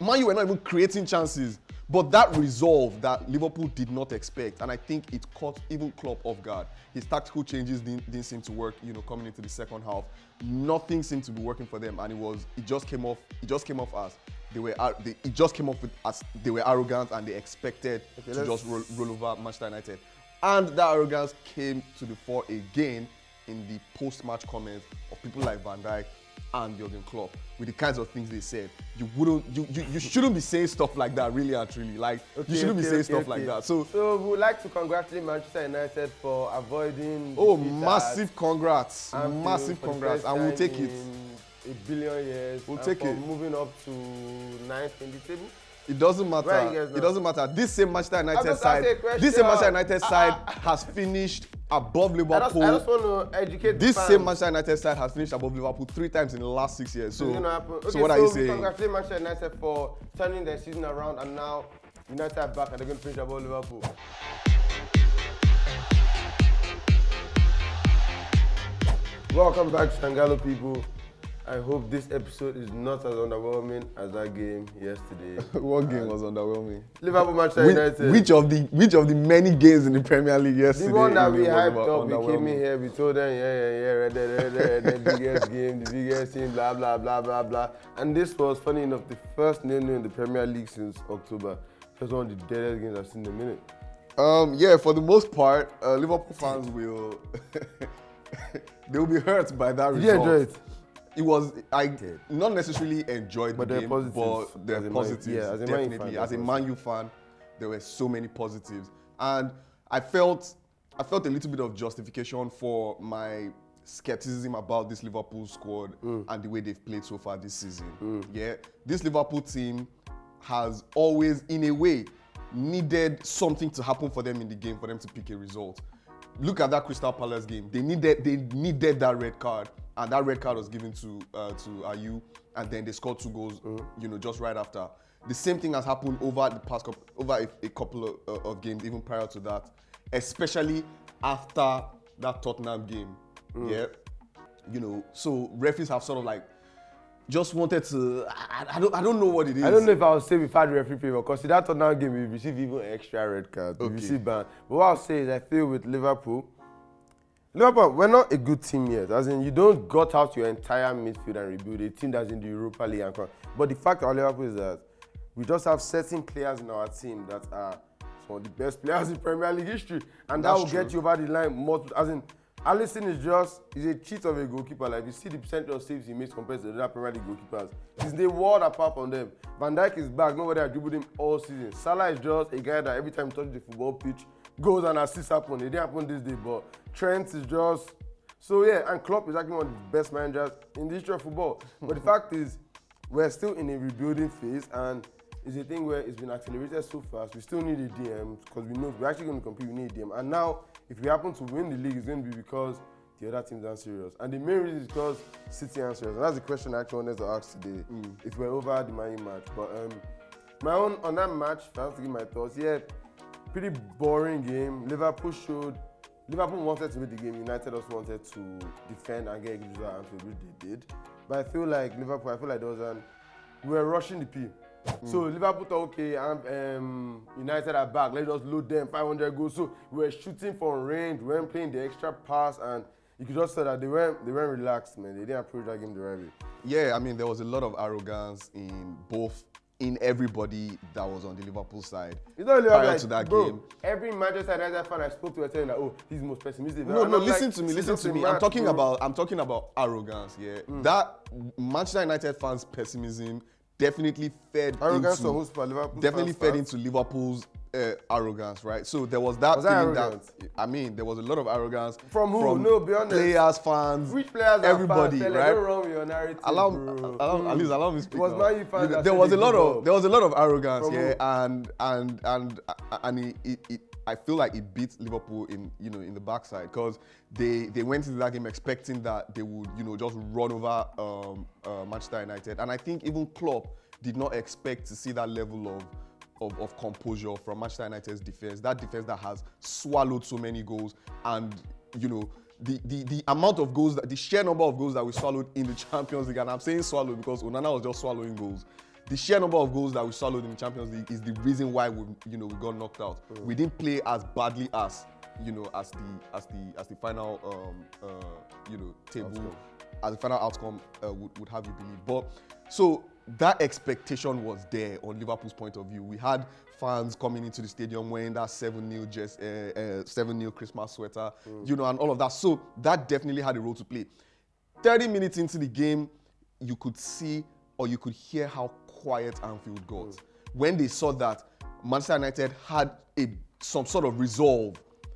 Man U were not even creating chances. But that resolve that Liverpool did not expect, and I think it caught even Klopp off guard. His tactical changes didn't seem to work, coming into the second half. Nothing seemed to be working for them, and it just came off as they were arrogant and they expected to just roll over Manchester United. And that arrogance came to the fore again in the post-match comments of people like Van Dijk and Jurgen Klopp, with the kinds of things they said. You shouldn't be saying stuff like that, really and truly. You shouldn't be saying stuff like that. So we would like to congratulate Manchester United for avoiding. Oh, massive congrats! Massive congrats, and we'll take it. A billion years. We'll take it. Moving up to 9th in the table. It doesn't matter. It doesn't matter. This same Manchester United side has finished above Liverpool. I just want to educate this the fans. Same Manchester United side has finished above Liverpool 3 times in the last 6 years. So what are you saying? Congratulate Manchester United for turning their season around, and now United are back and they're going to finish above Liverpool. Welcome back, Shangalo people. I hope this episode is not as underwhelming as that game yesterday. What game was underwhelming? Liverpool, Manchester United. Which of the many games in the Premier League yesterday? The one that we hyped up, we came in here, we told them, the biggest game, the biggest team, blah, blah, blah, blah, blah. And this was, funny enough, the first 0-0 in the Premier League since October. It was one of the deadest games I've seen in a minute. Yeah, for the most part, Liverpool fans will they'll be hurt by that result. Did you enjoy it? It was, I not necessarily enjoyed the game, but there are positives, definitely. As a Man U fan, there were so many positives. And I felt a little bit of justification for my skepticism about this Liverpool squad and the way they've played so far this season. Yeah, this Liverpool team has always, in a way, needed something to happen for them in the game for them to pick a result. Look at that Crystal Palace game. They needed that red card. And that red card was given to Ayew, and then they scored 2 goals, just right after. The same thing has happened over a couple of games, even prior to that, especially after that Tottenham game. Yeah, so referees have sort of just wanted to. I don't know what it is. I don't know if I would say we've had referee favor, because in that Tottenham game we received even extra red cards. Okay. We received ban. But what I'll say is I feel with Liverpool, we're not a good team yet. As in, you don't gut out your entire midfield and rebuild a team that's in the Europa League and but the fact about Liverpool is that we just have certain players in our team that are some of the best players in Premier League history, and that will get you over the line more. As in, Alisson is a cheat of a goalkeeper. Like, you see the percentage of saves he makes compared to the other Premier League goalkeepers. He's the world apart from them. Van Dijk is back. Nobody has dribbled him all season. Salah is just a guy that every time he touches the football pitch, goals and assists happen. It didn't happen this day, but Trent is just... So yeah, and Klopp is actually one of the best managers in the history of football. But the fact is, we're still in a rebuilding phase, and it's a thing where it's been accelerated so fast. We still need a DM, because we know if we're actually going to compete, we need a DM. And now, if we happen to win the league, it's going to be because the other teams aren't serious. And the main reason is because City aren't serious. And that's the question I actually wanted to ask today, if we're over the Man U match. But my own, on that match, if I have to give my thoughts, yeah, pretty boring game. Liverpool wanted to win the game. United also wanted to defend and get a good result, which they did. But I feel like Liverpool, we were rushing the P. So Liverpool thought, okay, United are back. Let's just load them 500 goals. So we were shooting from range. We weren't playing the extra pass, and you could just say that they weren't relaxed, man. They didn't approach that game the right way. Yeah, I mean, there was a lot of arrogance in everybody that was on the Liverpool side prior to that game. Every Manchester United fan I spoke to was telling that, he's the most pessimistic. No, listen to me. I'm talking about arrogance. Yeah, that Manchester United fans' pessimism definitely fed into Liverpool's arrogance, right? So there was that feeling that there was a lot of arrogance from who? No, be honest. Players, fans, which players? Everybody, fans, right? Don't wrong with your narrative, at least allow me speak. Was Man U fans there was a lot of arrogance, and I feel like it beat Liverpool in the backside, because they went into that game expecting that they would just run over Manchester United, and I think even Klopp did not expect to see that level of composure from Manchester United's defense. That defense that has swallowed so many goals, and the amount of goals, the sheer number of goals that we swallowed in the Champions League, and I'm saying swallowed because Onana was just swallowing goals. the sheer number of goals that we swallowed in the Champions League is the reason why we got knocked out. We didn't play as badly as the final table, as the final outcome would have you believe. But so that expectation was there on Liverpool's point of view. We had fans coming into the stadium wearing that 7-0 Christmas sweater, and all of that. So that definitely had a role to play. 30 minutes into the game, you could see or you could hear how quiet Anfield got. When they saw that Manchester United had some sort of resolve,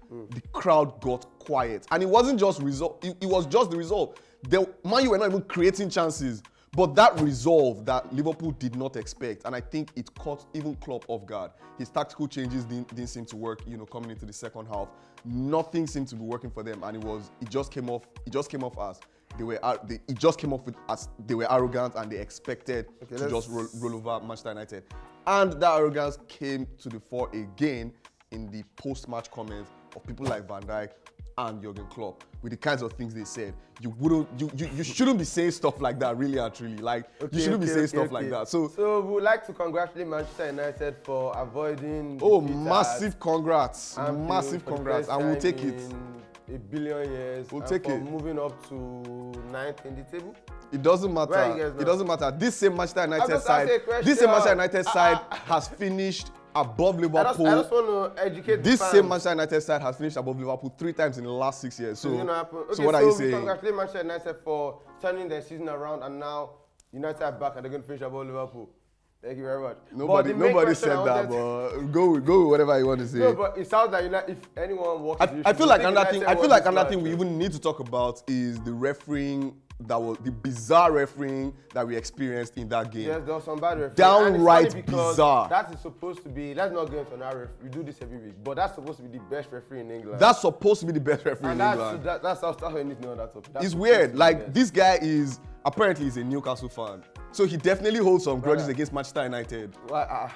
the crowd got quiet. And it wasn't just resolve, it was just the resolve. Man U were not even creating chances. But that resolve that Liverpool did not expect, and I think it caught even Klopp off guard. His tactical changes didn't seem to work, coming into the second half. Nothing seemed to be working for them, and it just came off as they were arrogant and they expected to just roll over Manchester United. And that arrogance came to the fore again in the post-match comments of people like Van Dijk and Jurgen Klopp, with the kinds of things they said. You shouldn't be saying stuff like that, really and truly. You shouldn't be saying stuff like that. So we would like to congratulate Manchester United for avoiding. Oh, massive congrats! Massive congrats, and we'll take it. A billion years. We'll take it. Moving up to 9th in the table. It doesn't matter. It doesn't matter. This same Manchester United side has finished above Liverpool. I just want to educate this same Manchester United side has finished above Liverpool 3 times in the last 6 years. So what are you saying? So congratulate Manchester United for turning their season around, and now United are back and they're going to finish above Liverpool. Thank you very much. Nobody said that, but go with whatever you want to say. No, but it sounds like if anyone walks, I feel like another thing we even need to talk about is the refereeing. That was the bizarre refereeing that we experienced in that game. Yes, there was some bad refereeing. Downright bizarre. That is supposed to be, let's not get on our referee. We do this every week, but that's supposed to be the best referee in England. That's supposed to be the best referee in England. That's how I need to know that topic. It's weird. This guy is apparently he's a Newcastle fan. So he definitely holds some grudges against Manchester United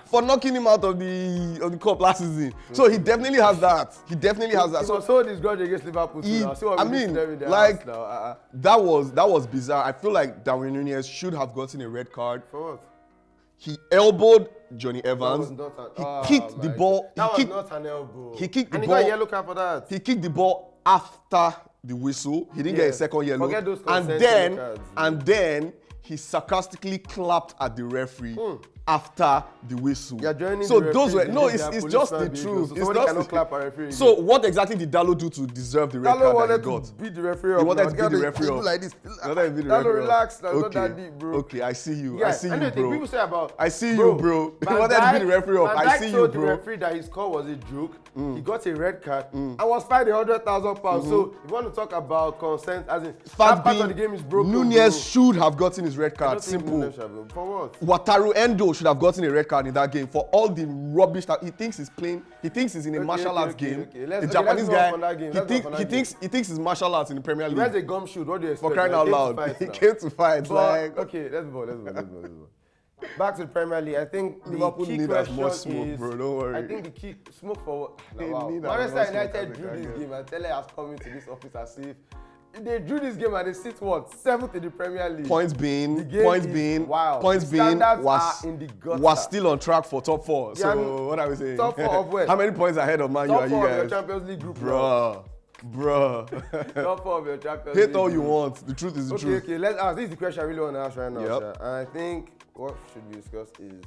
for knocking him out of the cup last season. So he definitely has that. He has that. So this grudge against Liverpool too. That was bizarre. I feel like Darwin Núñez should have gotten a red card. For what? He elbowed Johnny Evans. He kicked the ball. That was not an elbow. He kicked the ball. And he got a yellow card for that. He kicked the ball after the whistle. He didn't get a second yellow. Forget those and then he sarcastically clapped at the referee after the whistle. So those were it's just the truth. Somebody cannot clap at referee. So what exactly did Dalot do to deserve the red card that he got? To beat the referee up. He wanted to beat the referee up. Like this. Dalot, relax. That's not that deep, bro. Okay, I see you. Yeah, I see you, bro. People say about. I see you, bro. He wanted to beat the referee up. I see you, bro. Told the referee that his call was a joke. He got a red card and was fined £100,000. So if you want to talk about consent, as in that part of the game is broken. Núñez should have gotten his red card. Simple. For what? Wataru Endo should have gotten a red card in that game for all the rubbish that he thinks he's playing. He thinks he's in a martial arts game. The Japanese guy. He thinks he's martial arts in the Premier League. He has a gum shoot. What do you expect? For crying out loud. He came to fight. Okay, let's go. Back to the Premier League, I think Liverpool the key need question as much smoke, is, bro. Don't worry. I think the key smoke for Wow. Manchester United drew this game, and Tele has come into this office as if they drew this game and they sit 7th in the Premier League. Points being was still on track for top 4. So what are we saying? Top 4 of where? How many points ahead of Man U are you guys? Top 4 of your Champions League group, bro. Top 4 of your Champions League. Hate all you want. The truth is the truth. Okay, let's ask. This is the question I really want to ask right now. And I think what should be discussed is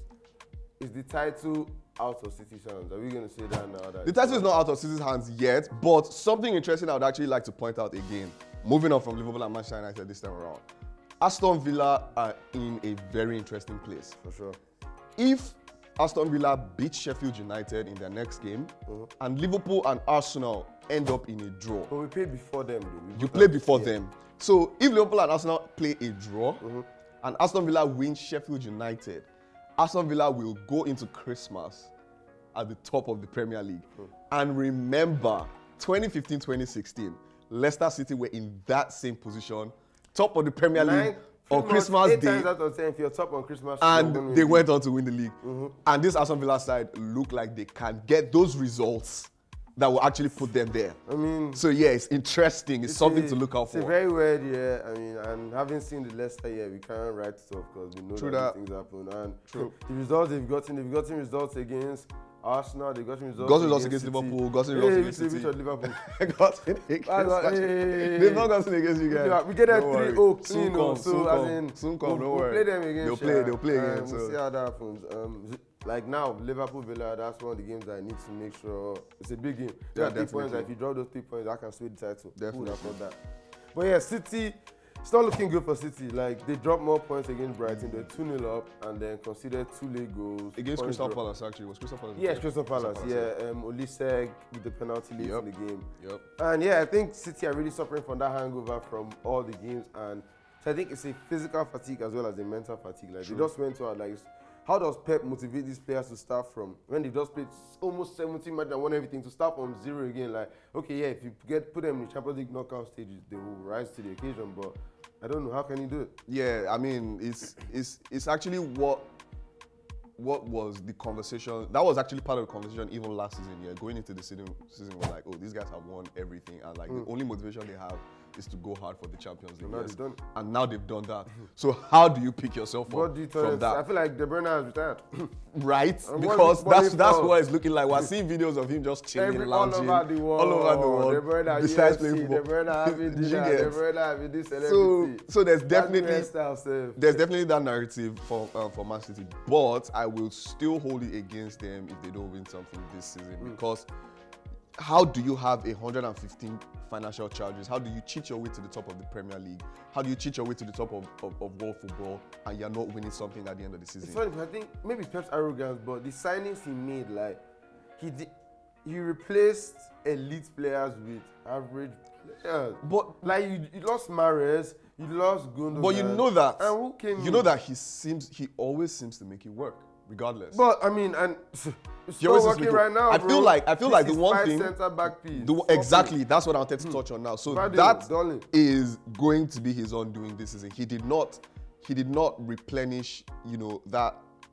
the title out of City's hands? Are we going to say that now? The title is not out of City's hands yet, but something interesting I would actually like to point out again. Moving on from Liverpool and Manchester United this time around. Aston Villa are in a very interesting place. For sure. If Aston Villa beat Sheffield United in their next game, and Liverpool and Arsenal end up in a draw. But we played before them, though. You played before them. So if Liverpool and Arsenal play a draw, and Aston Villa wins Sheffield United, Aston Villa will go into Christmas at the top of the Premier League. And remember, 2015-2016, Leicester City were in that same position, top of the Premier League on Christmas Day. 8 times out of 10, if you're top on Christmas Day, and they went on to win the league. And this Aston Villa side look like they can get those results that will actually put them there. I mean, so yeah, it's interesting. It's something to look out for. It's a very weird year. I mean, and having seen the Leicester year, we can't write it off because we know that these things happen. And the results they've gotten results against Arsenal, they've gotten results against Liverpool, gotten results against City. Liverpool. Gotten against They've not gotten against you guys. We get that 3-0 clean. Soon come, don't worry. We'll play them again. They'll play again. We'll see how that happens. Like now, Liverpool Villa, that's one of the games that I need to make sure it's a big game. Yeah, 3 points. If you draw those 3 points, I can sway the title. Definitely. That. But yeah, City, it's not looking good for City. Like they dropped more points against Brighton. They're 2-0 up and then conceded 2 late goals. Against Crystal Palace, actually. Was Crystal Palace? Yes, Crystal Palace. Yeah, Oliseg with the penalty late in the game. Yep. And yeah, I think City are really suffering from that hangover from all the games. And so I think it's a physical fatigue as well as a mental fatigue. Like they just went to like. How does Pep motivate these players to start from when they just played almost 70 matches and won everything to start from 0 again? Like, okay, yeah, if you put them in the Champions League knockout stages, they will rise to the occasion. But I don't know, how can he do it? Yeah, I mean, it's actually what was the conversation. That was actually part of the conversation even last season. Yeah, going into the season was like, oh, these guys have won everything, and like the only motivation they have is to go hard for the Champions League. And now they've done that. So how do you pick yourself up from that? I feel like De Bruyne has retired. Right? Because that's what it's looking like. We're seeing videos of him just chilling, lounging all over the world. De Bruyne besides playing football. De Bruyne having dinner. De Bruyne having this celebrity. So there's definitely that narrative for Man City. But I will still hold it against them if they don't win something this season. Because how do you have 115 financial charges? How do you cheat your way to the top of the Premier League? How do you cheat your way to the top of world football and you're not winning something at the end of the season? It's funny because I think maybe Pep's arrogance, but the signings he made, like he replaced elite players with average players. But like you lost Mahrez, you lost Gundogan. But you know that. And who came you know that he always seems to make it work. Regardless. But I mean, and it's still working right now. I feel like the one thing. Center-back piece. Exactly, that's what I wanted to touch on now. So that is going to be his undoing this season. He did not replenish,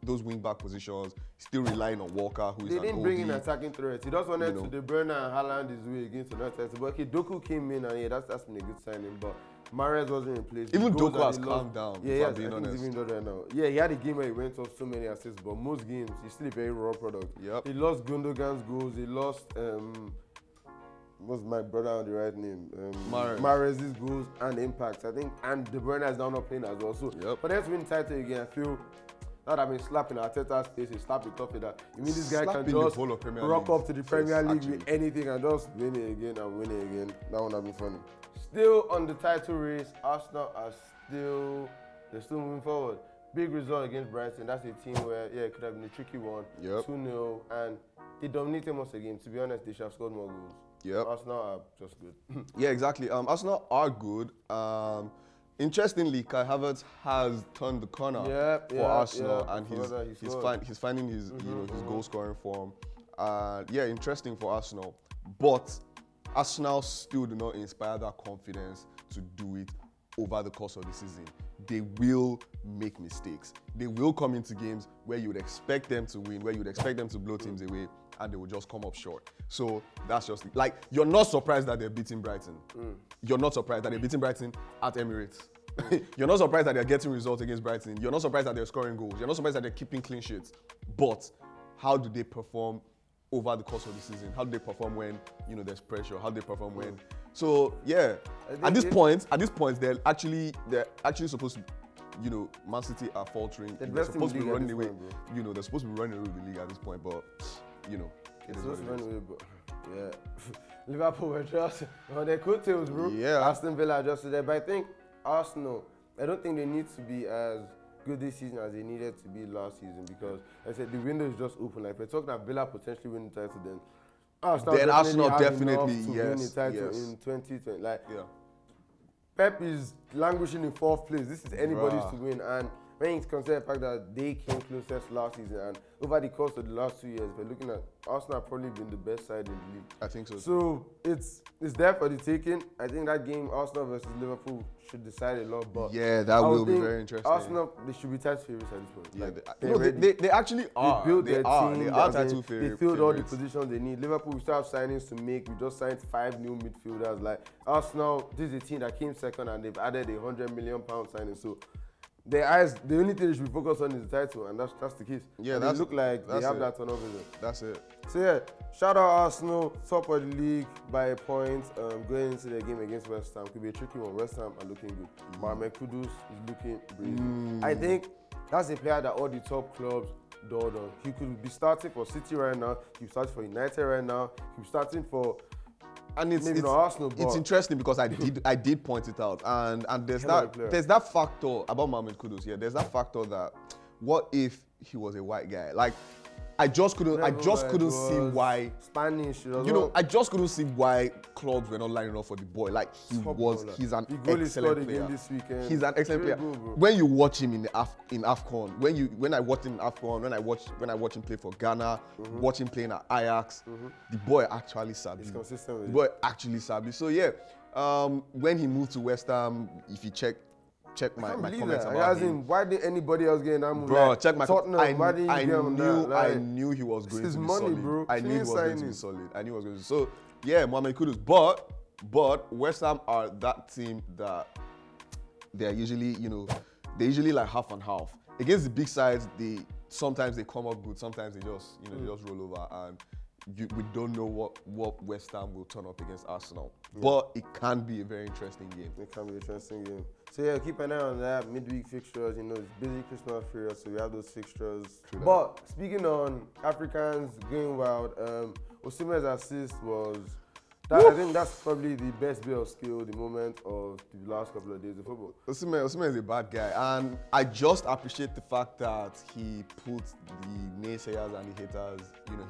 those wing-back positions. Still relying on Walker, who is an oldie. They didn't bring in attacking threats. He just wanted to De Bruyne and Haaland his way against another title. But okay, Doku came in, and yeah, that's been a good signing. But Mahrez wasn't in place. Even Doku has calmed down. Yeah, I think he's even done right now. Yeah, he had a game where he went off so many assists, but most games he's still a very raw product. Yep. He lost Gundogan's goals. He lost what's my brother on the right name? Mahrez's goals and impact. I think, and De Bruyne is now not playing as well. So, but let's win title again. I feel. Now that I've been slapping Arteta's face, he slapped it off with that. You mean this guy can just rock up to the Premier League with anything and just win it again and win it again? That would have been funny. Still on the title race, Arsenal are they're still moving forward. Big result against Brighton. That's a team where, it could have been a tricky one. 2-0, and they dominated most of the game. To be honest, they should have scored more goals. Arsenal are just good. Yeah, exactly. Arsenal are good. Interestingly, Kai Havertz has turned the corner for Arsenal, and he's finding his his goal scoring form. Interesting for Arsenal, but Arsenal still do not inspire that confidence to do it over the course of the season. They will make mistakes. They will come into games where you would expect them to win, where you would expect them to blow teams away, and they will just come up short. So that's just like, you're not surprised that they're beating Brighton. You're not surprised that they're beating Brighton at Emirates. You're not surprised that they're getting results against Brighton. You're not surprised that they're scoring goals. You're not surprised that they're keeping clean sheets. But how do they perform over the course of the season? How do they perform when there's pressure? How do they perform when? So yeah, at this point, they're actually supposed to, Man City are faltering. They're supposed to be running away. They're supposed to be running away with the league at this point, but it's supposed to run away, but yeah. Liverpool were just on their coattails, bro. Yeah. Aston Villa adjusted there, but I think Arsenal, I don't think they need to be as good this season as they needed to be last season, because I said the window is just open. Like, if we're talking about Villa potentially winning the title, then Arsenal definitely win the title in 2020. Like, Pep is languishing in 4th place. This is anybody's to win, and when you consider the fact that they came closest last season, and over the course of the last 2 years, we're looking at Arsenal probably been the best side in the league. I think so. So it's there for the taking. I think that game, Arsenal versus Liverpool, should decide a lot. But yeah, that will be very interesting. Arsenal, they should be title favorites at this point. Yeah, they actually are. They built their team. They are title favorites. They filled all the positions they need. Liverpool, we still have signings to make. We just signed 5 new midfielders. Like Arsenal, this is a team that came second, and they've added £100 million signing. So the only thing they should be focused on is the title, and that's the case. Yeah, they look like they have that turnover. That's it. So yeah, shout out Arsenal, top of the league by a point. Going into the game against West Ham could be a tricky one. West Ham are looking good. Mohamed Kudus is looking brilliant. I think that's a player that all the top clubs dawdled on. He could be starting for City right now. He could be starting for United right now. He could be starting for. And it's not Arsenal, but it's interesting because I did point it out, and there's that factor about Mohamed Kudus. Yeah, there's that factor that what if he was a white guy? Like I just couldn't see why Spanish. I just couldn't see why clubs were not lining up for the boy. Like he's an excellent player. He's an excellent player. When you watch him in AFCON, when I watch him in AFCON, when I watch him play for Ghana, watch him playing at Ajax, the boy actually sabi. He's consistent with the boy actually sabi. So yeah, when he moved to West Ham, if you check my comments about him. Why did anybody else get in that move? Bro, check my Tottenham. Why didn't you get him that? I knew he was going to be solid. Bro. I knew he was going to be solid. I knew he was going to be solid. So, yeah, Mohamed Kudus. But West Ham are that team that they're usually, they're usually like half and half. Against the big sides, sometimes they come up good, sometimes they just, they just roll over, and we don't know what West Ham will turn up against Arsenal. Yeah. But it can be a very interesting game. It can be an interesting game. So yeah, keep an eye on that. Midweek fixtures, it's busy Christmas period, so we have those fixtures. But speaking on Africans going wild, Osimhen's assist was I think that's probably the best bit of skill, the moment of the last couple of days of football. Osimhen is a bad guy, and I just appreciate the fact that he put the naysayers and the haters,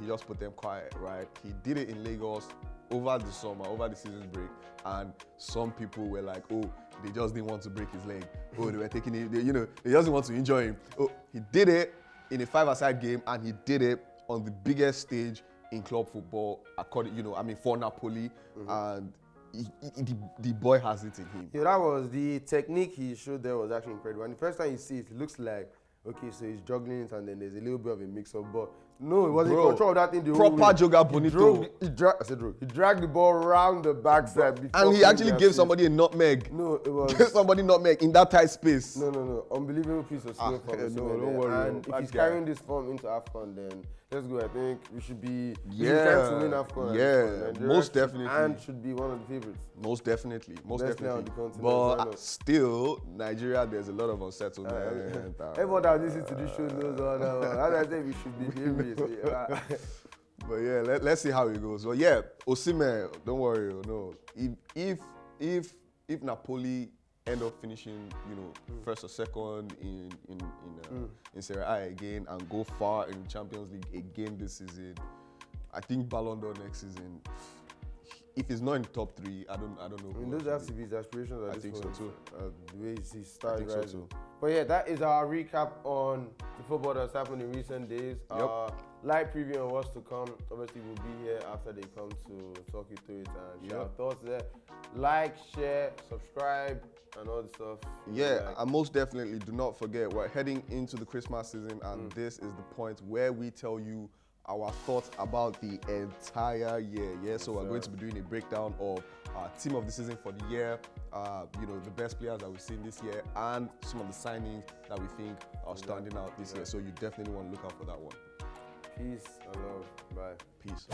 he just put them quiet, right? He did it in Lagos over the summer, over the season break, and some people were like, oh, they just didn't want to break his leg. Oh, they were taking it, they just didn't want to enjoy him. Oh, he did it in a 5-a-side game, and he did it on the biggest stage in club football, for Napoli, and the boy has it in him. Yeah, that was the technique he showed there was actually incredible. And the first time you see it, it looks like, okay, so he's juggling it, and then there's a little bit of a mix-up, but no, he wasn't in control of that thing the whole way. Proper joga bonito. He dragged the ball around the backside. And he actually gave somebody a nutmeg. No, it was... Gave somebody nutmeg in that tight space. No. Unbelievable piece of skill from him. No, don't worry. And if he's carrying this form into AFCON, then let's go. I think we should be... Yeah. To win AFCON. Yeah, most definitely. And should be one of the favorites. Most definitely. But still, Nigeria, there's a lot of unsettlement. Everyone that listens to this show knows all that. As I said, we should be favorites. But yeah, let's see how it goes. But yeah, Osimhen, don't worry. No, if Napoli end up finishing, first or second in Serie A again and go far in Champions League again this season, I think Ballon d'Or next season. If he's not in the top 3, I don't know. I mean, those have to be his aspirations. I think so too. The way he started rising. But yeah, that is our recap on the football that's happened in recent days. Live preview on what's to come. Obviously, we'll be here after they come to talk you through it and share our thoughts there. Like, share, subscribe, and all the stuff. Yeah, and most definitely do not forget, we're heading into the Christmas season, and this is the point where we tell you our thoughts about the entire year. Yeah, so we're going to be doing a breakdown of our team of the season for the year, the best players that we've seen this year, and some of the signings that we think are standing out this year. So you definitely want to look out for that one. Peace and love. Bye. Peace.